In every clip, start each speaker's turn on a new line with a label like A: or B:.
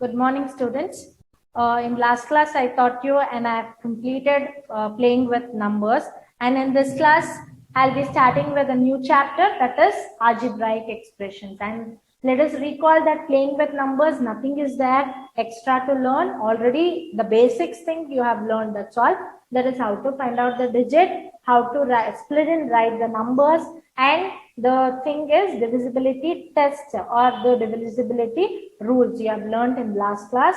A: Good morning, students. In last class, I taught you and I have completed playing with numbers. And in this class, I'll be starting with a new chapter, that is algebraic expressions. And let us recall that playing with numbers, nothing is there extra to learn. Already the basics thing you have learned, that's all. That is how to find out the digit, how to split and write the numbers, and the thing is divisibility test or the divisibility rules you have learned in last class.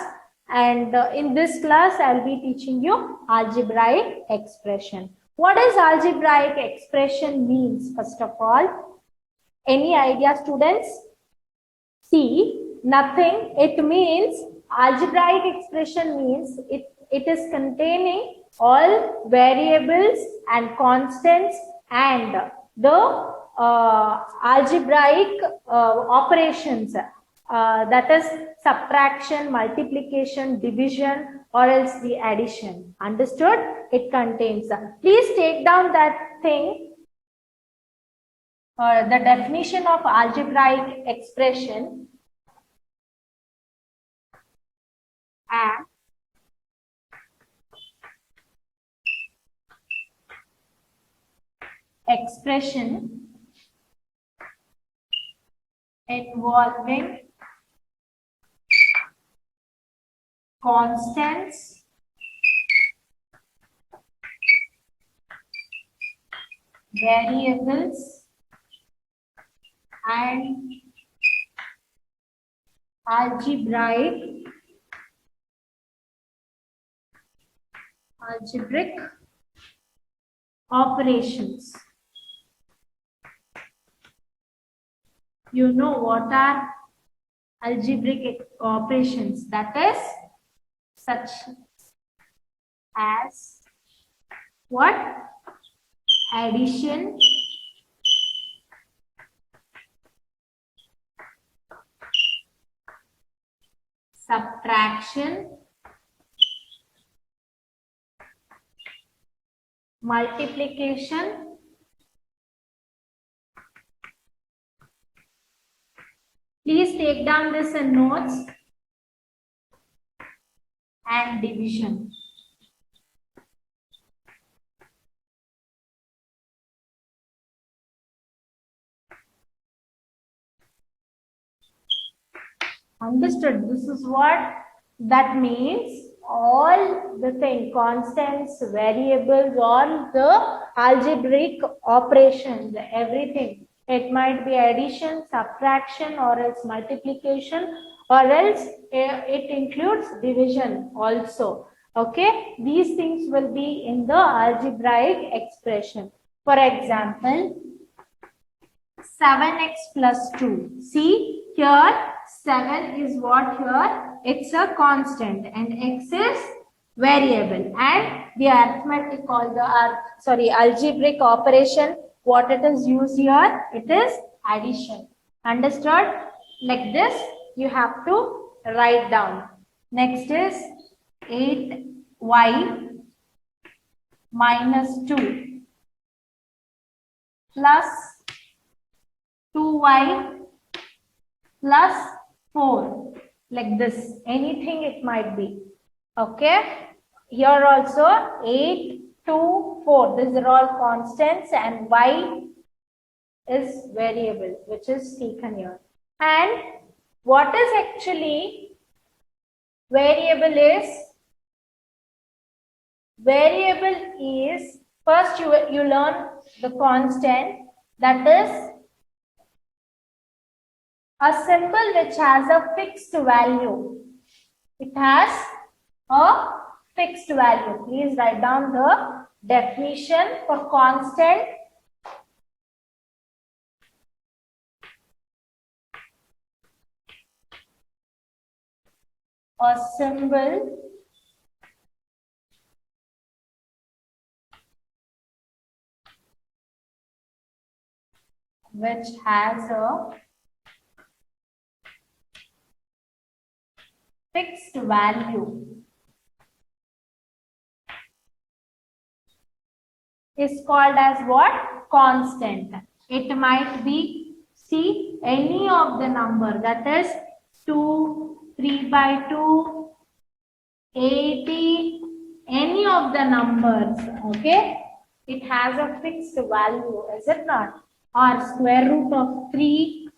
A: And in this class, I'll be teaching you algebraic expression. What does algebraic expression means, first of all? Any idea, students? See, nothing. It means algebraic expression means it is containing all variables and constants and the algebraic operations, that is subtraction, multiplication, division, or else the addition. Understood? It contains. Please take down that thing. The definition of algebraic expression as expression involving constants, variables, and algebraic algebraic operations. You know what are algebraic operations? That is such as what? Addition, subtraction, multiplication, please take down this in notes, and division. Understood? This is what that means. All the thing, constants, variables, all the algebraic operations, everything. It might be addition, subtraction, or else multiplication, or else it includes division also. Okay, these things will be in the algebraic expression. For example, 7x plus 2. See here, 7 is what here? It's a constant and x is variable, and the arithmetic or the algebraic operation, what it is used here? It is addition. Understood? Like this, you have to write down. Next is 8y minus 2 plus 2y plus 4, like this. Anything it might be. Okay. Here also 8, 2, 4. These are all constants and y is variable, which is taken here. And what is actually variable is? Variable is, first you learn the constant, that is a symbol which has a fixed value. It has a fixed value. Please write down the definition for constant. A symbol which has a fixed value is called as what? Constant. It might be, see, any of the number, that is 2, 3 by 2, 80, any of the numbers, okay? It has a fixed value, is it not? Or square root of 3,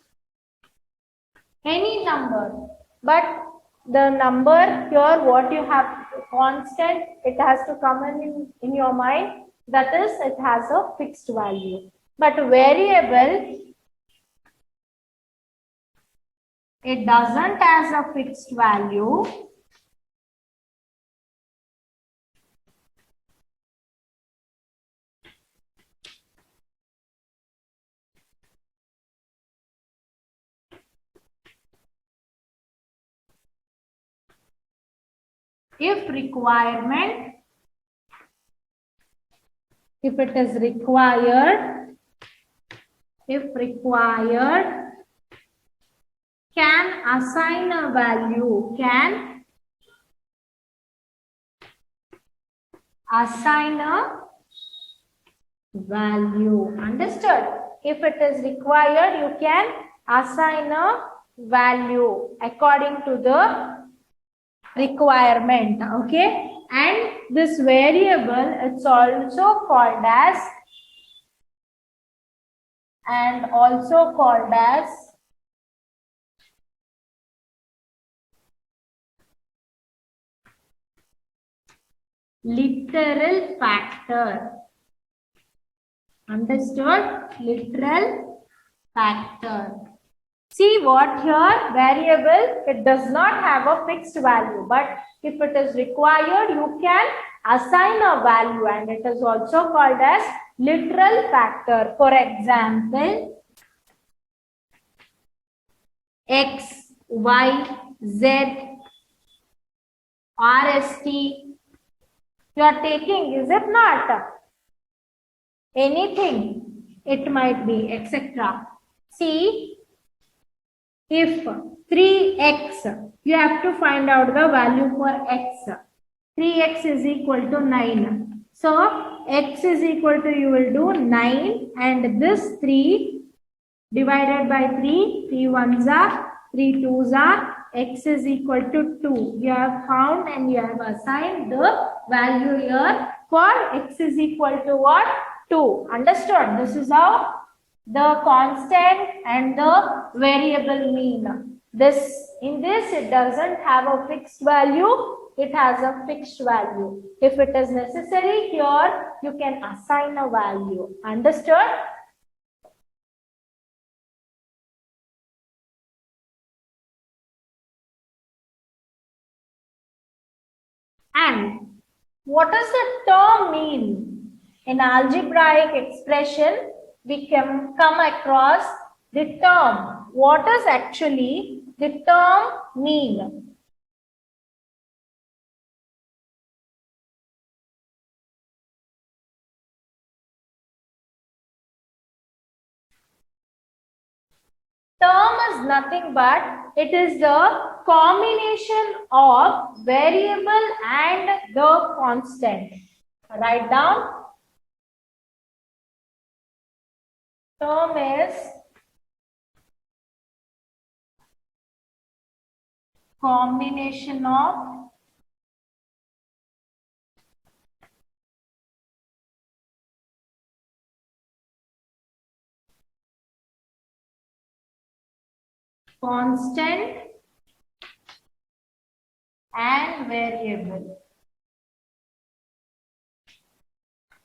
A: any number. But the number here, what you have constant, it has to come in your mind. That is, it has a fixed value. But variable, it doesn't has a fixed value. If requirement, if it is required, if required, can assign a value, can assign a value. Understood? If it is required, you can assign a value according to the requirement. Okay? And this variable, it's also called as literal factor. Understood? Literal factor. See what here, variable, it does not have a fixed value, but if it is required, you can assign a value, and it is also called as literal factor. For example, X, Y, Z, RST, you are taking, is it not? Anything, it might be, etc. See, if 3x, you have to find out the value for x. 3x is equal to 9. So, x is equal to, you will do 9, and this 3 divided by 3, 3 ones are, 3 twos are, x is equal to 2. You have found and you have assigned the value here for x is equal to what? 2. Understood? This is how the constant and the variable mean. In this, it doesn't have a fixed value. It has a fixed value. If it is necessary here, you can assign a value. Understood? And what does the term mean? In algebraic expression, we can come across the term. What does actually the term mean? Term is nothing but it is the combination of variable and the constant. Write down. Term is combination of constant and variable.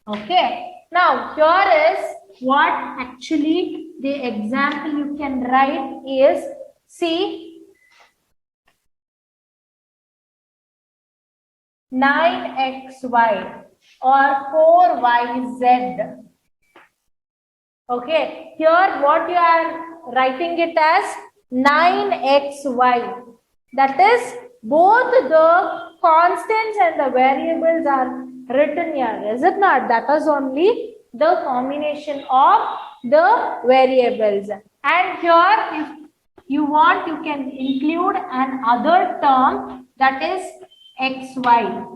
A: Okay. Now, here is what actually the example you can write is, see, 9xy or 4yz. Okay. Here, what you are writing it as 9xy. That is, both the constants and the variables are written here, is it not? That is only the combination of the variables. And here, if you want, you can include another term, that is xy.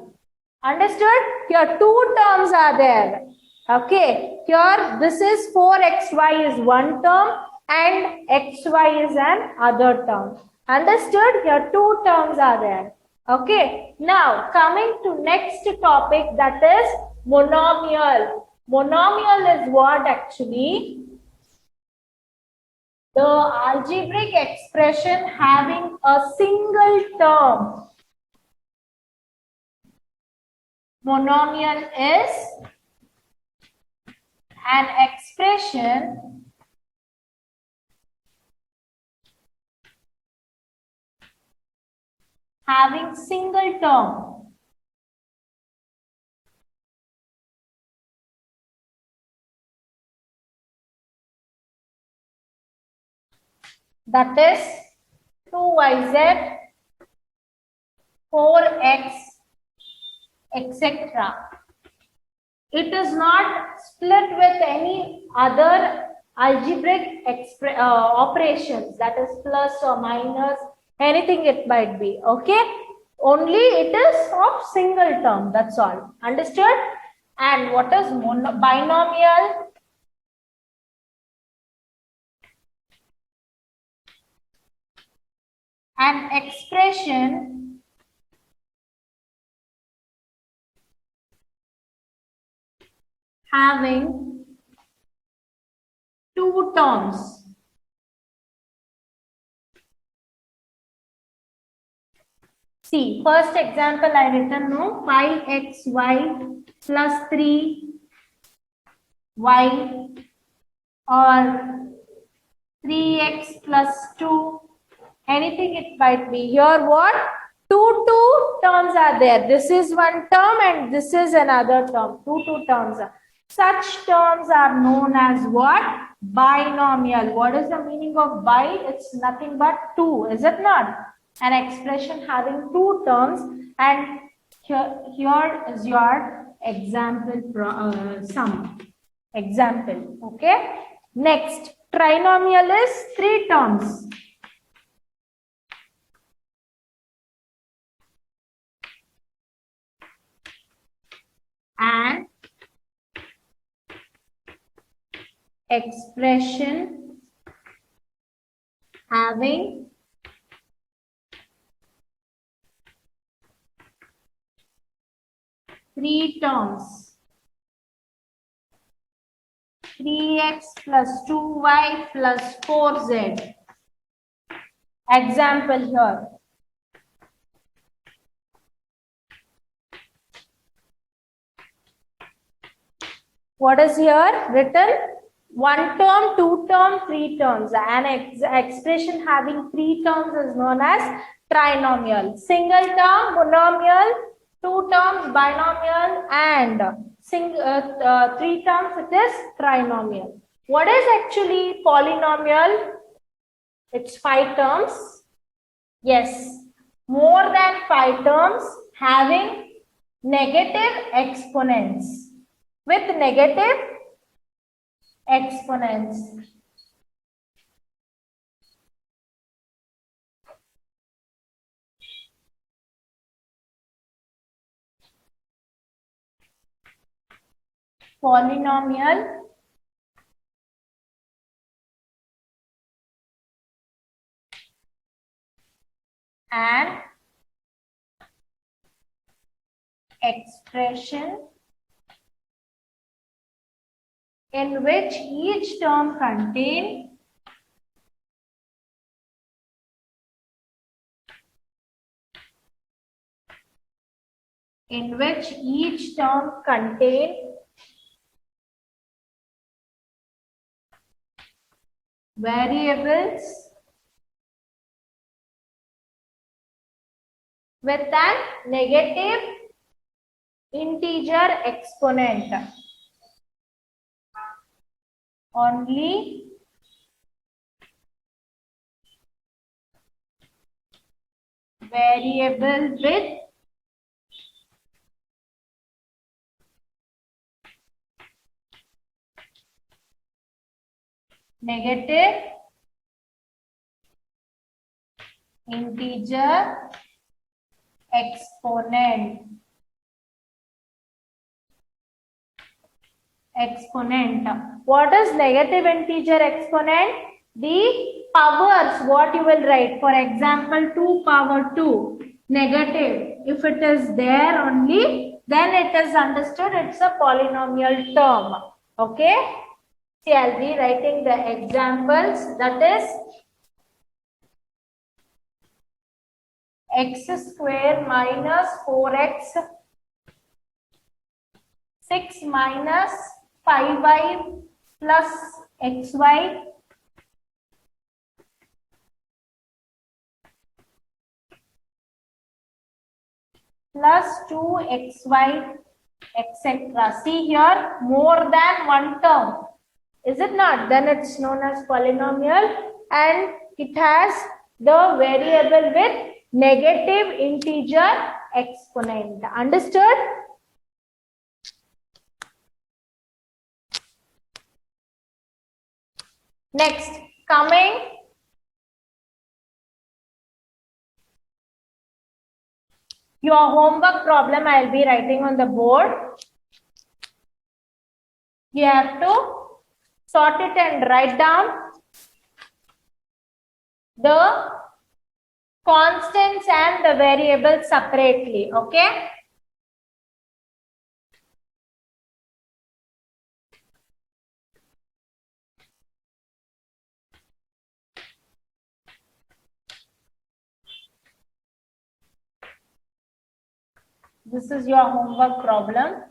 A: Understood? Here two terms are there. Okay. Here this is 4xy is one term and xy is an other term. Understood? Here two terms are there. Okay. Now coming to next topic, that is monomial. Monomial is what actually? The algebraic expression having a single term. Monomial is an expression having single term. That is 2yz, 4x, etc. It is not split with any other algebraic operations, that is plus or minus, anything it might be. Okay, only it is of single term, that's all. Understood? And what is binomial? An expression having two terms. See, first example I written, no, 5xy plus 3y or 3x plus 2, anything it might be. Here what? Two terms are there. This is one term and this is another term. Two terms are. Such terms are known as what? Binomial. What is the meaning of bi? It's nothing but two, is it not? An expression having two terms, and here is your example sum. Example. Okay. Next, trinomial is three terms. And expression having three terms. 3x plus 2y plus 4z. Example here. What is here written? One term, two term, three terms. An expression having three terms is known as trinomial. Single term, monomial, two terms, binomial, and three terms, it is trinomial. What is actually polynomial? It's five terms. Yes, more than five terms having negative exponents. With negative exponents. Polynomial and expression in which each term contains variables with an negative integer exponent. Only variable with negative integer exponent. What is negative integer exponent? The powers, what you will write? For example, 2 power 2, negative. If it is there only, then it is understood it's a polynomial term. Okay? See, I'll be writing the examples. That is x square minus 4x, 6 minus 5y plus xy, plus 2xy, etc. See here, more than one term. Is it not? Then it's known as polynomial, and it has the variable with negative integer exponent. Understood? Next, coming your homework problem, I'll be writing on the board. You have to sort it and write down the constants and the variables separately. Okay? This is your homework problem.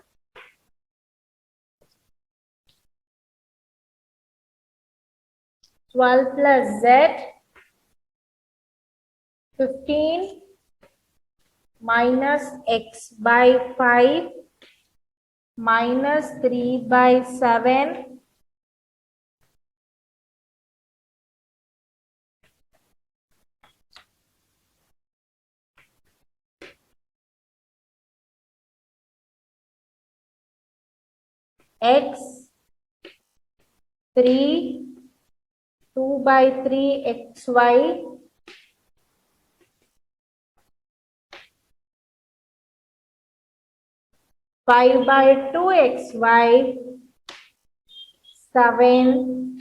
A: Twelve plus z, 15 minus x by 5 minus 3 by 7 x 3 2 by 3 xy five by 2 xy 7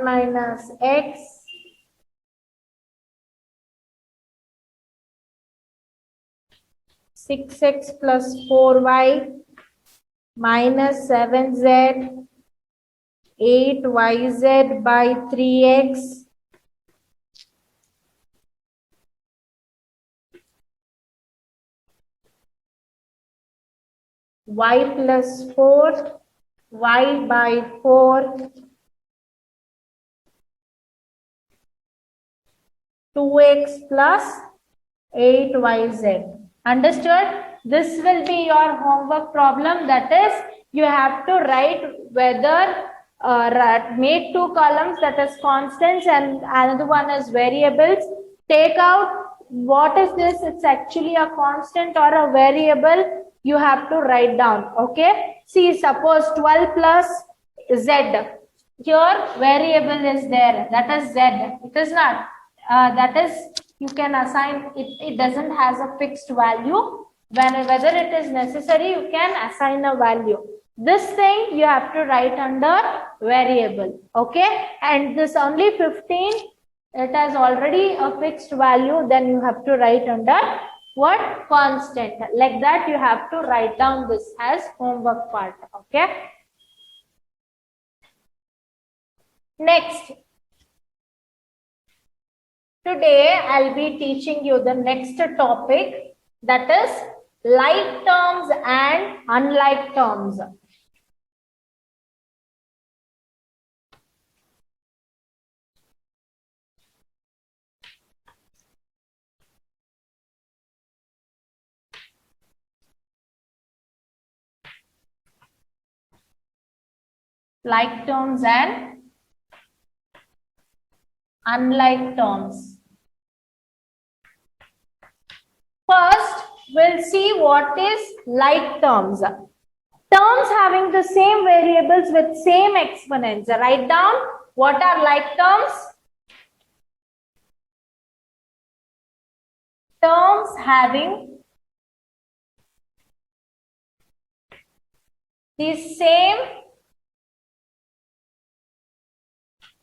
A: minus x 6x plus 4y minus 7z 8yz by 3x y plus 4 y by 4 2x plus 8yz. Understood? This will be your homework problem. That is, you have to write whether make two columns, that is constants, and another one is variables. Take out what is this, it's actually a constant or a variable. You have to write down. Okay? See, suppose 12 plus z. Here variable is there, that is z. It is not. That is, you can assign it. It doesn't has a fixed value. Whether it is necessary, you can assign a value. This thing you have to write under variable. Okay, and this only 15. It has already a fixed value. Then you have to write under what? Constant. Like that, you have to write down this as homework part. Okay. Next. Today, I'll be teaching you the next topic, that is like terms and unlike terms. Like terms and unlike terms. First, we'll see what is like terms. Terms having the same variables with same exponents. Write down what are like terms. Terms having the same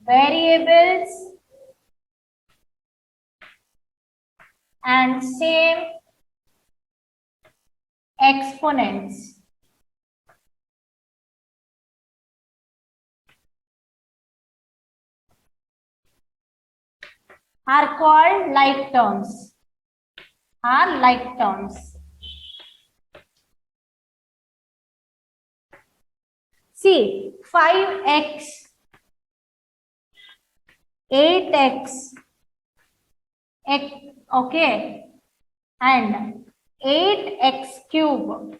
A: variables and same exponents are called like terms. Are like terms. See, 5x, 8x, okay, and 8x cube,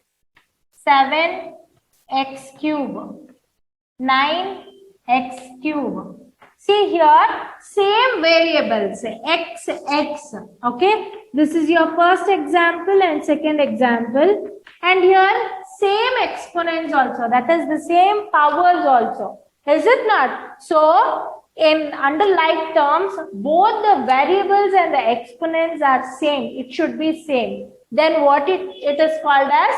A: 7x cube, 9x cube. See here, same variables, x, x, okay. This is your first example and second example. And here, same exponents also, that is the same powers also. Is it not? So, in under like terms, both the variables and the exponents are same. It should be same. Then what it is called as?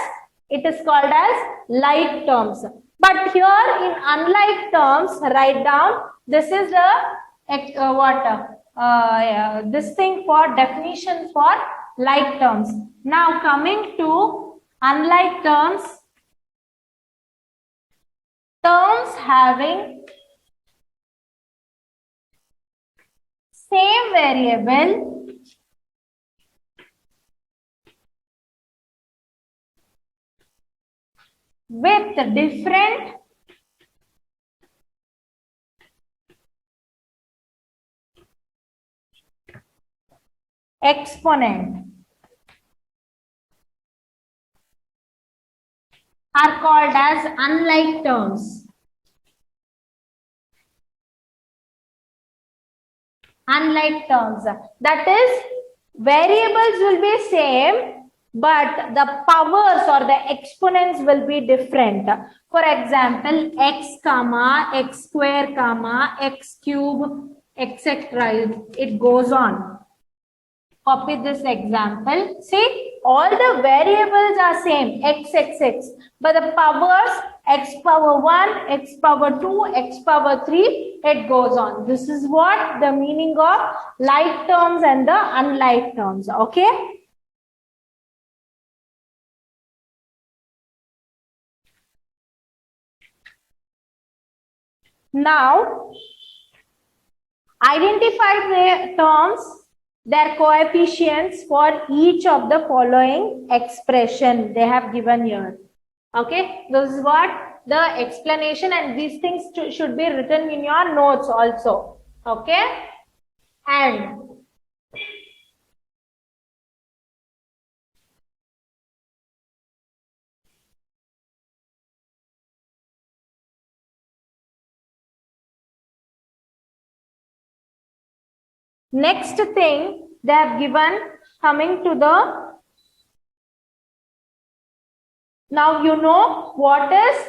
A: It is called as like terms. But here in unlike terms, write down, this is this thing for definition for like terms. Now coming to unlike terms, terms having same variable with different exponent are called as unlike terms. Unlike terms. That is, variables will be same, but the powers or the exponents will be different. For example, x comma, x square comma, x cube, etc. It goes on. Copy this example. See, all the variables are same, x, x, x. But the powers, x power 1, x power 2, x power 3, it goes on. This is what the meaning of like terms and the unlike terms. Okay? Now, identify the terms, their coefficients for each of the following expression they have given here. Okay, this is what the explanation, and these things should be written in your notes also. Okay, and next thing they have given, coming to the, now you know what is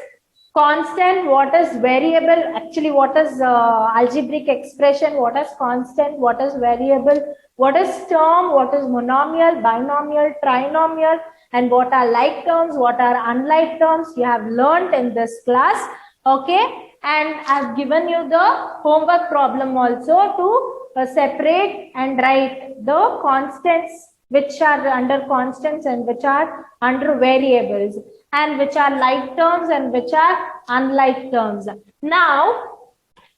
A: constant, what is variable, actually what is algebraic expression, what is constant, what is variable, what is term, what is monomial, binomial, trinomial, and what are like terms, what are unlike terms. You have learned in this class. Okay, and I've given you the homework problem also to separate and write the constants which are under constants and which are under variables, and which are like terms and which are unlike terms. Now,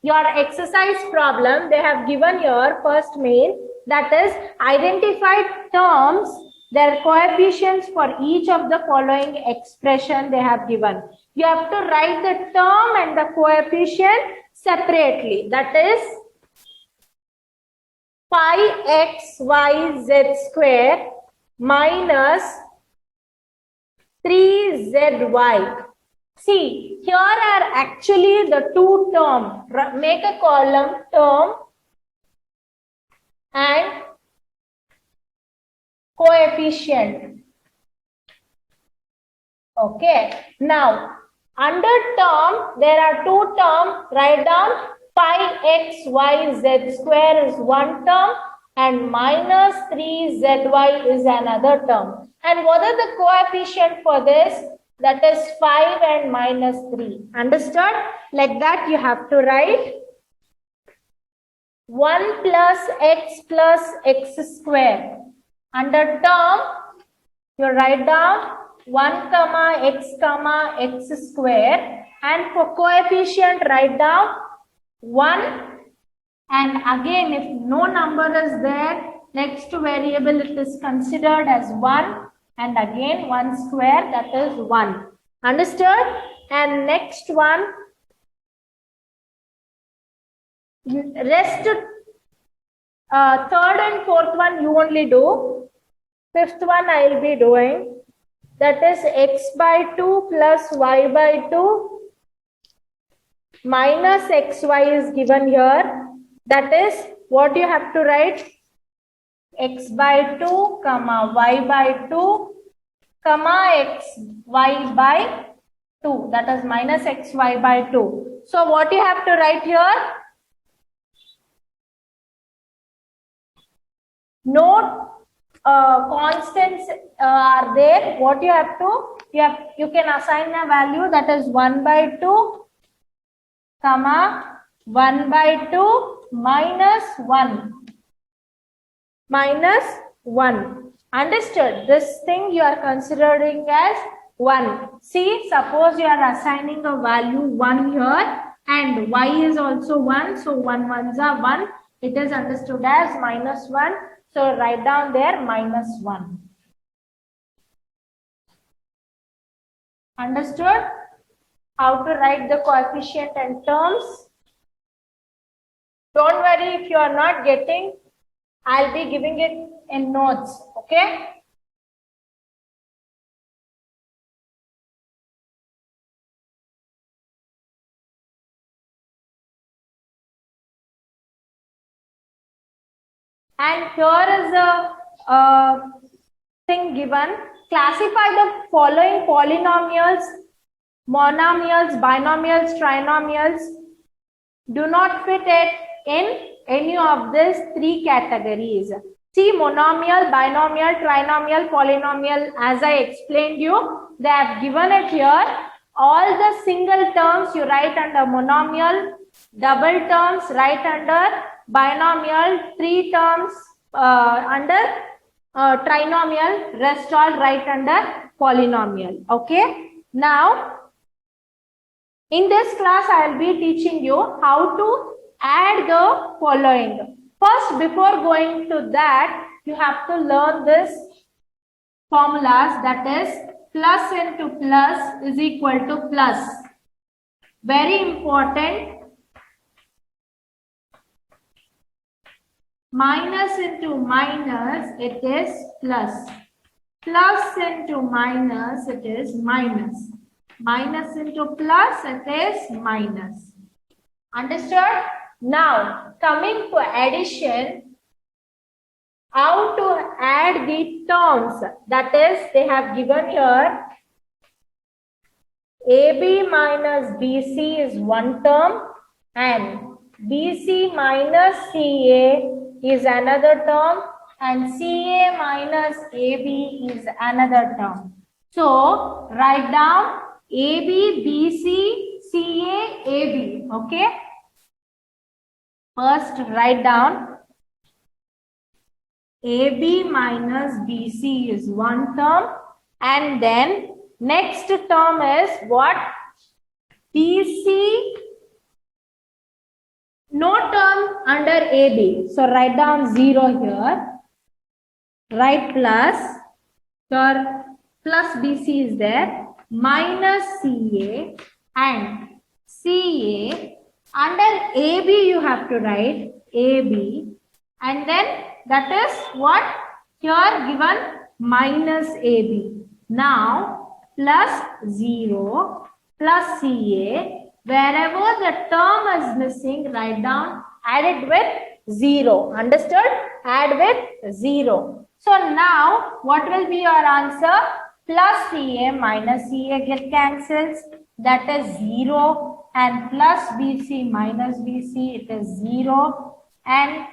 A: your exercise problem, they have given your first main, that is identify terms, their coefficients for each of the following expression they have given. You have to write the term and the coefficient separately. That is 5xyz square minus 3zy. See, here are actually the two terms. Make a column, term and coefficient. Okay. Now, under term, there are two terms. Write down 5xyz square is one term and minus 3zy is another term. And what are the coefficient for this? That is 5 and minus 3. Understood? Like that you have to write. 1 plus x square. Under term, you write down 1 comma x square, and for coefficient write down 1, and again if no number is there, next variable it is considered as 1, and again 1 square, that is 1. Understood? And next one, rest third and fourth one you only do. Fifth one I will be doing. That is x by 2 plus y by 2 minus xy is given here. That is what you have to write. X by 2 comma y by 2 comma xy by 2. That is minus xy by 2. So what you have to write here? No constants are there. What you have to, you can assign a value, that is 1 by 2 comma 1 by 2 minus 1 minus 1. Understood? This thing you are considering as 1. See, suppose you are assigning a value 1 here and y is also 1, so 1 ones are 1. It is understood as minus 1. So write down there minus 1. Understood? How to write the coefficient and terms? Don't worry if you are not getting. I'll be giving it in notes. Okay? And here is a thing given. Classify the following polynomials: monomials, binomials, trinomials. Do not fit it in any of these 3 categories. See, monomial, binomial, trinomial, polynomial, as I explained you, they have given it here. All the single terms you write under monomial, double terms write under binomial, 3 terms under trinomial, rest all write under polynomial. Okay. Now, in this class, I will be teaching you how to add the following. First, before going to that, you have to learn this formulas, that is plus into plus is equal to plus. Very important. Minus into minus, it is plus. Plus into minus, it is minus. Minus into plus, it is minus. Understood? Now, coming to addition, how to add the terms, that is, they have given here AB minus BC is one term and BC minus CA is another term and CA minus AB is another term. So, write down AB, BC, CA, AB. Okay. First, write down AB minus BC is one term, and then next term is what? BC, no term under AB. So write down 0 here. Write plus. Here plus BC is there. Minus CA and CA. Under AB you have to write AB, and then that is what? Here given minus AB. Now plus 0 plus CA. Wherever the term is missing, write down, add it with 0. Understood? Add with 0. So now what will be your answer? Plus CA minus CA get cancels. That is 0. And plus BC minus BC, it is 0. And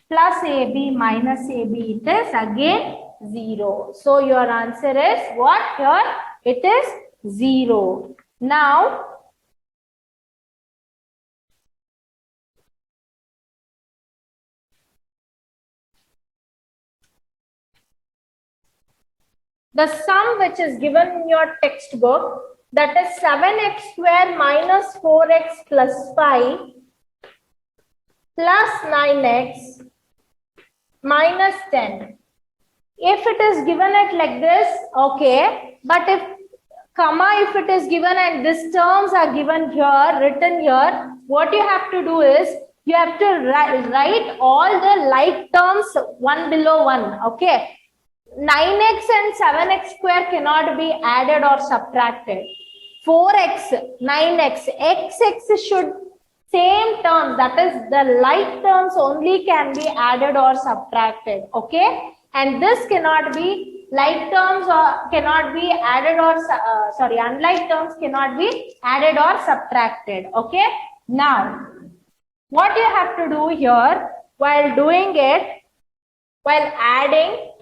A: plus AB minus AB, it is again 0. So your answer is what? Here it is 0. Now the sum which is given in your textbook, that is 7x square minus 4x plus 5 plus 9x minus 10. If it is given it like this, okay, but if comma, if it is given and these terms are given here, written here, what you have to do is you have to write all the like terms one below one, okay. 9x and 7x square cannot be added or subtracted. 4x, 9x, x should same terms, that is the like terms only can be added or subtracted, okay. And this cannot be like terms or cannot be added or unlike terms cannot be added or subtracted, okay. Now what you have to do here while doing it, while adding,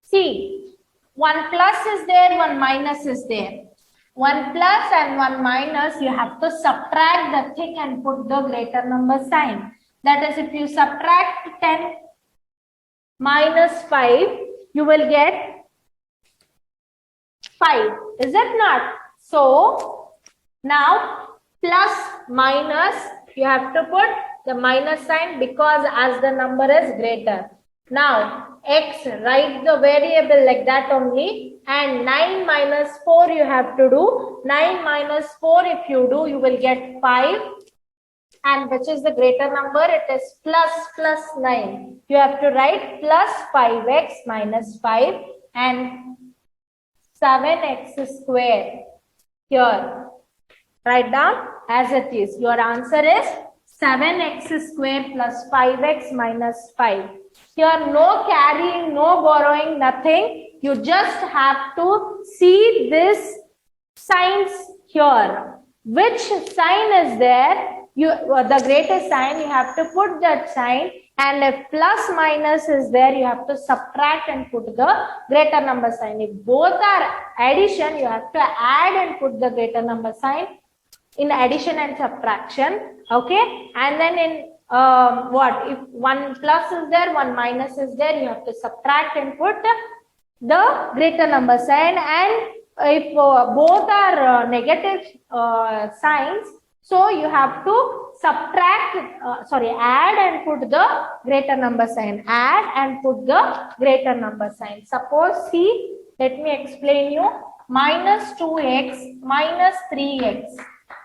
A: see, 1 plus is there, 1 minus is there. 1 plus and 1 minus, you have to subtract the thing and put the greater number sign. That is, if you subtract 10 minus 5, you will get 5. Is it not? So, now plus minus, you have to put the minus sign because as the number is greater. Now, x, write the variable like that only, and 9 minus 4 you have to do. 9 minus 4 if you do, you will get 5. And which is the greater number? It is plus 9. You have to write plus 5x minus 5 and 7x square. Here, write down as it is. Your answer is 7x square plus 5x minus 5. Here, no carrying, no borrowing, nothing. You just have to see this signs here. Which sign is there? The greatest sign, you have to put that sign, and if plus minus is there, you have to subtract and put the greater number sign. If both are addition, you have to add and put the greater number sign in addition and subtraction, okay. And then in if 1 plus is there, 1 minus is there, you have to subtract and put the greater number sign. And if both are negative signs, so you have to subtract, add and put the greater number sign. Add and put the greater number sign. Suppose, see, let me explain you. Minus 2x minus 3x.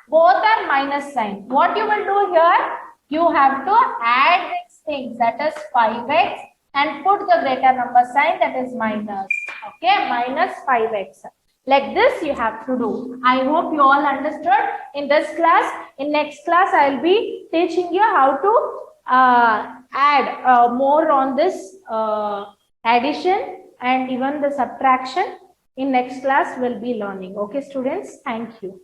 A: Both are minus sign. What you will do here? You have to add these things, that is 5x, and put the greater number sign, that is minus. Okay, minus 5x. Like this you have to do. I hope you all understood in this class. In next class, I will be teaching you how to add more on this addition and even the subtraction. In next class, we'll be learning. Okay, students, thank you.